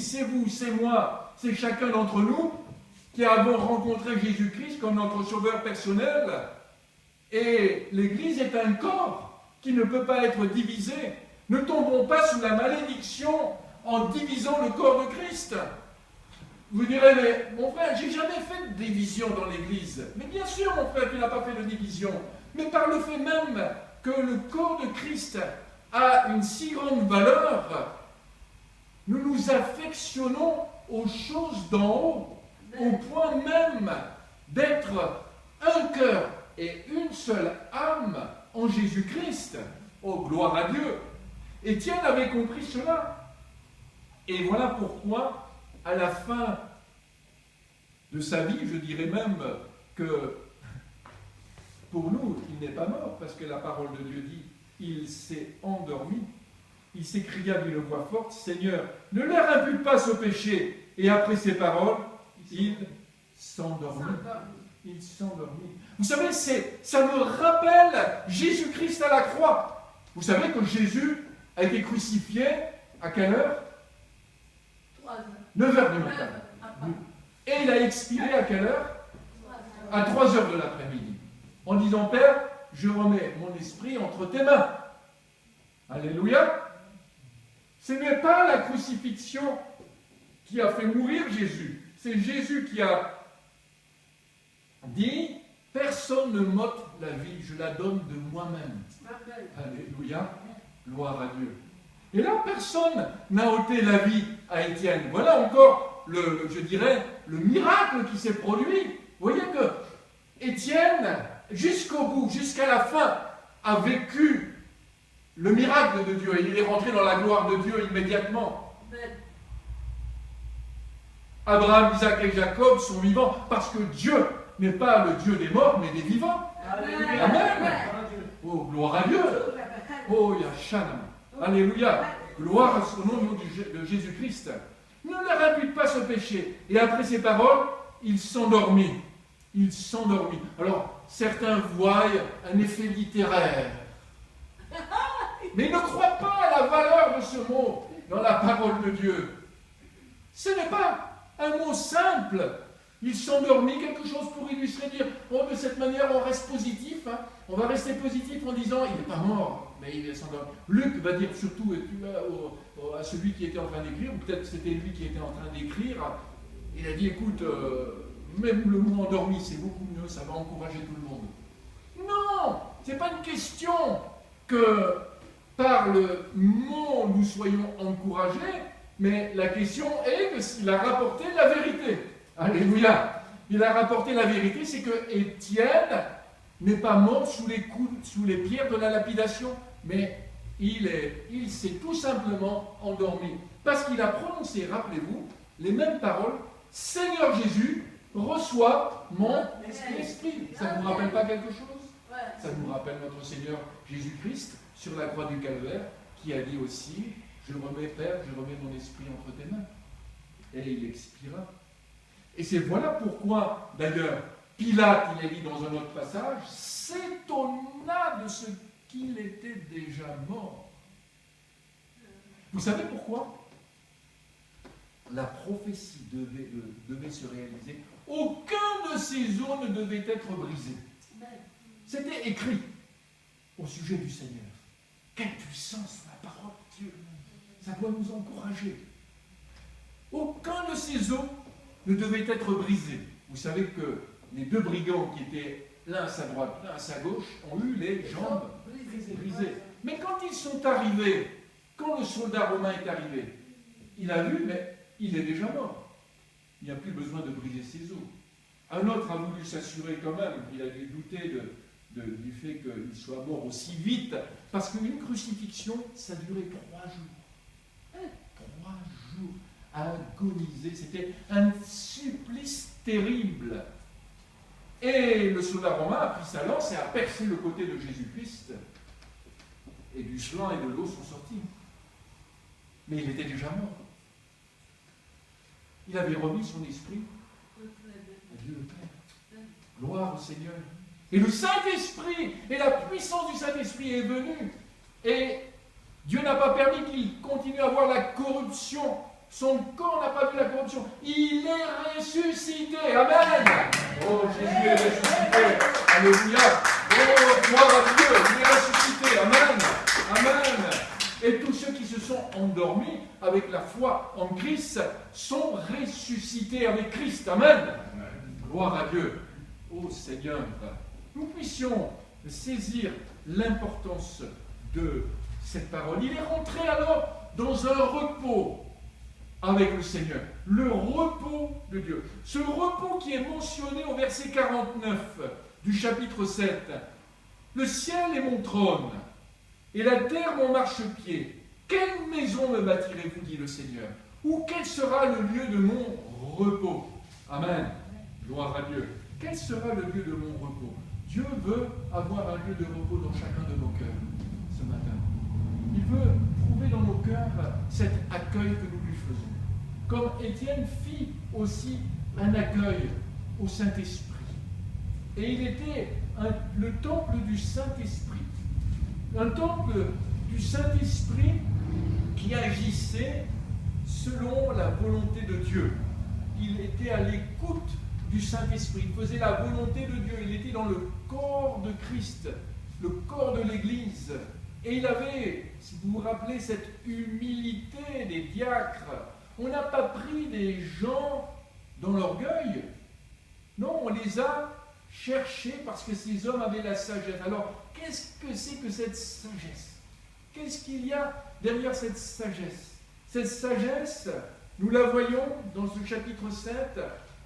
l'Église, c'est vous, c'est moi, c'est chacun d'entre nous qui avons rencontré Jésus-Christ comme notre sauveur personnel. Et l'Église est un corps qui ne peut pas être divisé. Ne tombons pas sous la malédiction en divisant le corps de Christ. Vous direz, mais mon frère, j'ai jamais fait de division dans l'Église. Mais bien sûr, mon frère, tu n'as pas fait de division. Mais par le fait même que le corps de Christ a une si grande valeur, nous nous affectionnons aux choses d'en haut, au point même d'être un cœur et une seule âme en Jésus-Christ. Oh, gloire à Dieu! Étienne avait compris cela. Et voilà pourquoi, à la fin de sa vie, je dirais même que pour nous, il n'est pas mort, parce que la parole de Dieu dit, il s'est endormi. Il s'écria d'une voix forte, Seigneur, ne leur impute pas ce péché. Et après ces paroles, il s'endormit. Il s'endormit. Vous savez, ça me rappelle Jésus-Christ à la croix. Vous savez que Jésus a été crucifié à quelle heure? 9 heures du matin. Et il a expiré à quelle heure? À 3 heures de l'après-midi. En disant, Père, je remets mon esprit entre tes mains. Alléluia. Ce n'est pas la crucifixion qui a fait mourir Jésus. C'est Jésus qui a dit, personne ne m'ôte la vie, je la donne de moi-même. Alléluia. Gloire à Dieu. Et là, personne n'a ôté la vie à Étienne. Voilà encore, je dirais, le miracle qui s'est produit. Vous voyez que Étienne, jusqu'au bout, jusqu'à la fin, a vécu le miracle de Dieu. Et il est rentré dans la gloire de Dieu immédiatement. Abraham, Isaac et Jacob sont vivants parce que Dieu n'est pas le Dieu des morts, mais des vivants. Amen. Amen. Oh, gloire à Dieu. Oh, Yashanam. Alléluia. Gloire à son nom de Jésus-Christ. Ne leur impute pas ce péché. Et après ces paroles, il s'endormit. Il s'endormit. Alors, certains voient un effet littéraire. Mais ils ne croient pas à la valeur de ce mot dans la parole de Dieu. Ce n'est pas un mot simple. Il s'endormit, quelque chose pour illustrer, dire, oh, de cette manière, on reste positif. Hein. On va rester positif en disant, il n'est pas mort, mais il est s'endormi. Luc va dire surtout à celui qui était en train d'écrire, ou peut-être c'était lui qui était en train d'écrire, il a dit, écoute, même le mot endormi, c'est beaucoup mieux, ça va encourager tout le monde. Non, ce n'est pas une question que par le mot nous soyons encouragés, mais la question est qu'il a rapporté la vérité. Alléluia. Il a rapporté la vérité, c'est que Étienne n'est pas mort sous les pierres de la lapidation, mais il s'est tout simplement endormi. Parce qu'il a prononcé, rappelez-vous, les mêmes paroles, Seigneur Jésus, reçois mon esprit. Ça ne vous rappelle pas quelque chose? Ça nous rappelle notre Seigneur Jésus-Christ sur la croix du Calvaire, qui a dit aussi, je remets, Père, je remets mon esprit entre tes mains. Et il expira. Et c'est voilà pourquoi, d'ailleurs, Pilate, il a dit dans un autre passage, s'étonna de ce qu'il était déjà mort. Vous savez pourquoi? La prophétie devait se réaliser. Aucun de ces os ne devait être brisé. C'était écrit au sujet du Seigneur. Quelle puissance la parole de Dieu! Ça doit nous encourager. Aucun de ces os ne devait être brisé. Vous savez que les deux brigands qui étaient l'un à sa droite, l'un à sa gauche, ont eu les jambes brisées. Mais quand ils sont arrivés, quand le soldat romain est arrivé, il a vu, mais il est déjà mort. Il n'y a plus besoin de briser ses os. Un autre a voulu s'assurer quand même, il a dû douter du fait qu'il soit mort aussi vite, parce qu'une crucifixion, ça durait 3 jours. 3 jours à agoniser, c'était un supplice terrible. Et le soldat romain a pris sa lance et a percé le côté de Jésus-Christ. Et du sang et de l'eau sont sortis. Mais il était déjà mort. Il avait remis son esprit à Dieu le Père. Gloire au Seigneur. Et le Saint-Esprit, et la puissance du Saint-Esprit est venue. Et Dieu n'a pas permis qu'il continue à avoir la corruption Son corps n'a pas vu la corruption. Il est ressuscité. Amen. Oh, Jésus est ressuscité. Alléluia. Oh, gloire à Dieu. Il est ressuscité. Amen. Amen. Et tous ceux qui se sont endormis avec la foi en Christ sont ressuscités avec Christ. Amen. Gloire à Dieu. Oh Seigneur, nous puissions saisir l'importance de cette parole. Il est rentré alors dans un repos avec le Seigneur. Le repos de Dieu. Ce repos qui est mentionné au verset 49 du chapitre 7. Le ciel est mon trône, et la terre mon marchepied. Quelle maison me bâtirez-vous, dit le Seigneur? Ou quel sera le lieu de mon repos? Amen. Gloire à Dieu. Quel sera le lieu de mon repos? Dieu veut avoir un lieu de repos dans chacun de nos cœurs ce matin. Il veut trouver dans nos cœurs cet accueil que nous lui faisons. Comme Étienne fit aussi un accueil au Saint-Esprit. Et il était le temple du Saint-Esprit. Un temple du Saint-Esprit qui agissait selon la volonté de Dieu. Il était à l'écoute du Saint-Esprit. Il faisait la volonté de Dieu. Il était dans le corps de Christ, le corps de l'Église. Et il avait, si vous vous rappelez, cette humilité des diacres. On n'a pas pris des gens dans l'orgueil. Non, on les a cherchés parce que ces hommes avaient la sagesse. Alors, qu'est-ce que c'est que cette sagesse? Qu'est-ce qu'il y a derrière cette sagesse? Cette sagesse, nous la voyons dans ce chapitre 7,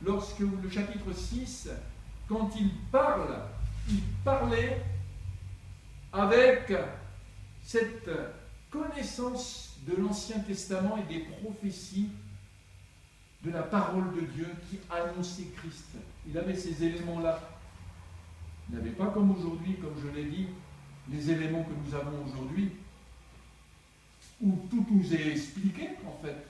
lorsque le chapitre 6, quand il parlait avec cette connaissance de l'Ancien Testament et des prophéties de la parole de Dieu qui annonçait Christ. Il avait ces éléments-là. Il n'avait pas comme aujourd'hui, comme je l'ai dit, les éléments que nous avons aujourd'hui, où tout nous est expliqué, en fait.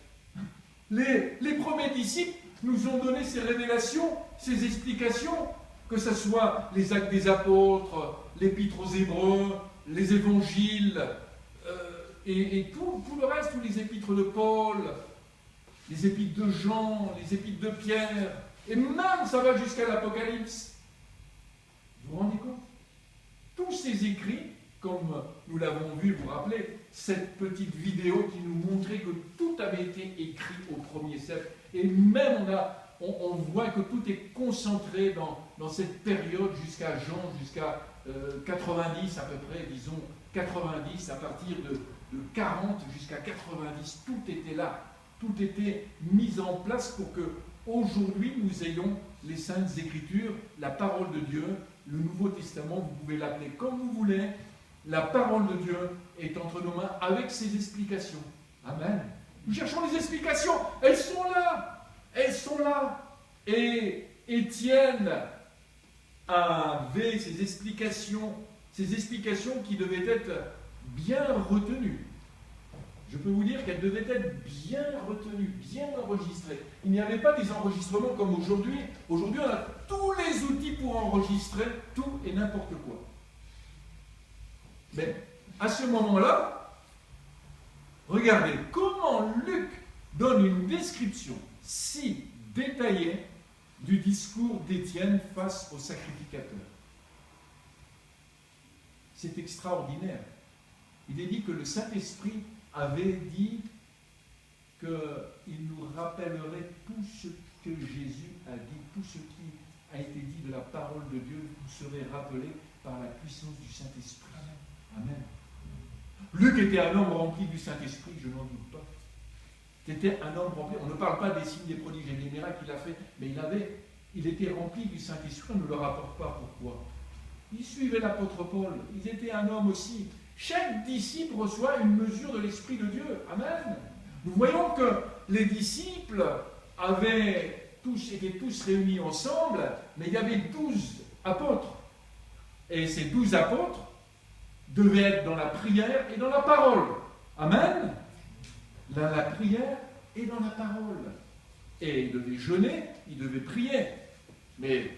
Les premiers disciples nous ont donné ces révélations, ces explications, que ce soit les actes des apôtres, l'épître aux Hébreux, les évangiles, et tout le reste, tous les épîtres de Paul, les épîtres de Jean, les épîtres de Pierre, et même ça va jusqu'à l'Apocalypse. Vous vous rendez compte? Tous ces écrits, comme nous l'avons vu, vous vous rappelez, cette petite vidéo qui nous montrait que tout avait été écrit au premier siècle, et même on voit que tout est concentré dans cette période jusqu'à Jean, jusqu'à 90 à peu près, disons 90, à partir de 40 jusqu'à 90, tout était là, tout était mis en place pour que aujourd'hui nous ayons les Saintes Écritures, la parole de Dieu, le Nouveau Testament, vous pouvez l'appeler comme vous voulez, la parole de Dieu est entre nos mains avec ses explications. Amen. Nous cherchons les explications, elles sont là, elles sont là. Et Étienne avait ces explications qui devaient être bien retenues. Je peux vous dire qu'elles devaient être bien retenues, bien enregistrées. Il n'y avait pas des enregistrements comme aujourd'hui. Aujourd'hui, on a tous les outils pour enregistrer tout et n'importe quoi. Mais à ce moment-là, regardez comment Luc donne une description si détaillée du discours d'Étienne face au sacrificateur. C'est extraordinaire. Il est dit que le Saint-Esprit avait dit qu'il nous rappellerait tout ce que Jésus a dit, tout ce qui a été dit de la parole de Dieu vous serait rappelé par la puissance du Saint-Esprit. Amen. Luc était un homme rempli du Saint-Esprit, je n'en doute pas. C'était un homme rempli. On ne parle pas des signes, des prodiges et des miracles qu'il a fait, mais il était rempli du Saint-Esprit. On ne le rapporte pas. Pourquoi? Il suivait l'apôtre Paul. Ils étaient un homme aussi. Chaque disciple reçoit une mesure de l'Esprit de Dieu. Amen. Nous voyons que les disciples étaient tous réunis ensemble, mais il y avait 12 apôtres. Et ces 12 apôtres devaient être dans la prière et dans la parole. Amen. Dans la prière et dans la parole. Et ils devaient jeûner, ils devaient prier. Mais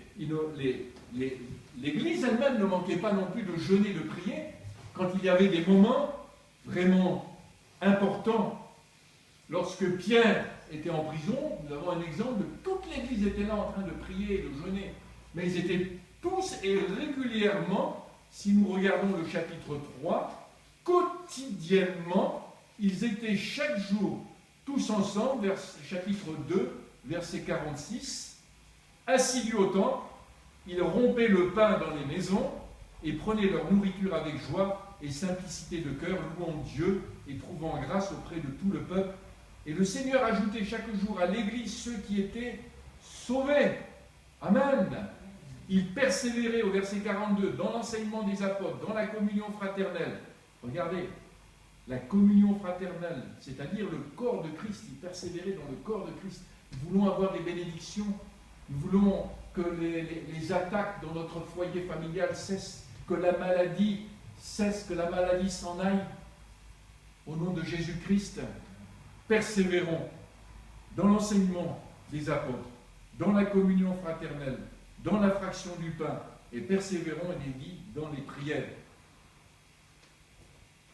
l'Église elle-même ne manquait pas non plus de jeûner, de prier, quand il y avait des moments vraiment importants lorsque Pierre était en prison, nous avons un exemple de toute l'Église était là en train de prier et de jeûner. Mais ils étaient tous et régulièrement, si nous regardons le chapitre 3, quotidiennement, ils étaient chaque jour tous ensemble, chapitre 2, verset 46, assidus au temple, ils rompaient le pain dans les maisons et prenaient leur nourriture avec joie et simplicité de cœur, louant Dieu et trouvant grâce auprès de tout le peuple. Et le Seigneur ajoutait chaque jour à l'Église ceux qui étaient sauvés. Amen. Ils persévéraient au verset 42 dans l'enseignement des apôtres, dans la communion fraternelle. Regardez, la communion fraternelle, c'est-à-dire le corps de Christ. Ils persévéraient dans le corps de Christ. Nous voulons avoir des bénédictions. Nous voulons que les attaques dans notre foyer familial cessent, que la maladie cesse, que la maladie s'en aille. Au nom de Jésus-Christ, persévérons dans l'enseignement des apôtres, dans la communion fraternelle, dans la fraction du pain, et persévérons, il est dit, dans les prières.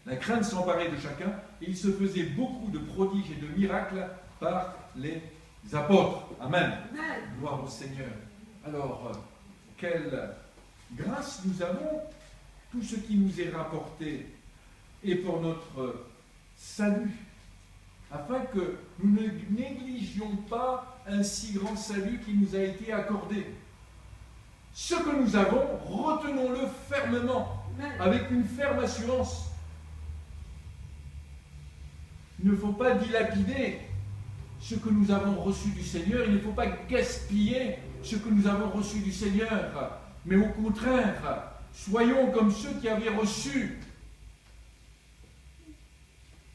La crainte s'emparait de chacun, et il se faisait beaucoup de prodiges et de miracles par les apôtres. Amen. Gloire au Seigneur. Alors, quelle grâce nous avons, tout ce qui nous est rapporté est pour notre salut, afin que nous ne négligions pas un si grand salut qui nous a été accordé. Ce que nous avons, retenons-le fermement, avec une ferme assurance. Il ne faut pas dilapider ce que nous avons reçu du Seigneur, il ne faut pas gaspiller ce que nous avons reçu du Seigneur, mais au contraire, soyons comme ceux qui avaient reçu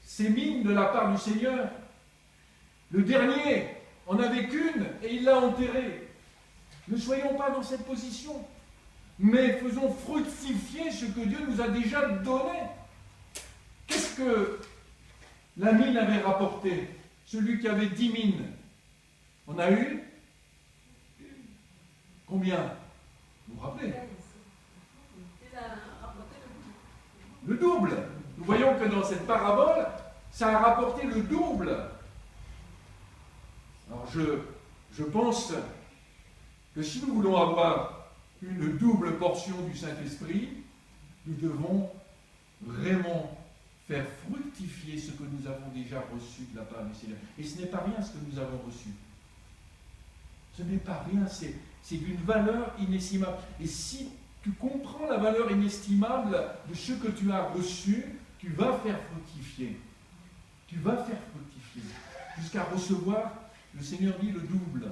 ces mines de la part du Seigneur. Le dernier en avait qu'une et il l'a enterrée. Ne soyons pas dans cette position, mais faisons fructifier ce que Dieu nous a déjà donné. Qu'est-ce que la mine avait rapporté? Celui qui avait 10 mines, on a eu combien? Vous vous rappelez? Le double. Nous voyons que dans cette parabole, ça a rapporté le double. Alors je pense que si nous voulons avoir une double portion du Saint-Esprit, nous devons vraiment faire fructifier ce que nous avons déjà reçu de la part du Seigneur. Et ce n'est pas rien ce que nous avons reçu. Ce n'est pas rien, c'est d'une valeur inestimable. Et si tu comprends la valeur inestimable de ce que tu as reçu, tu vas faire fructifier. Tu vas faire fructifier. Jusqu'à recevoir, le Seigneur dit, le double.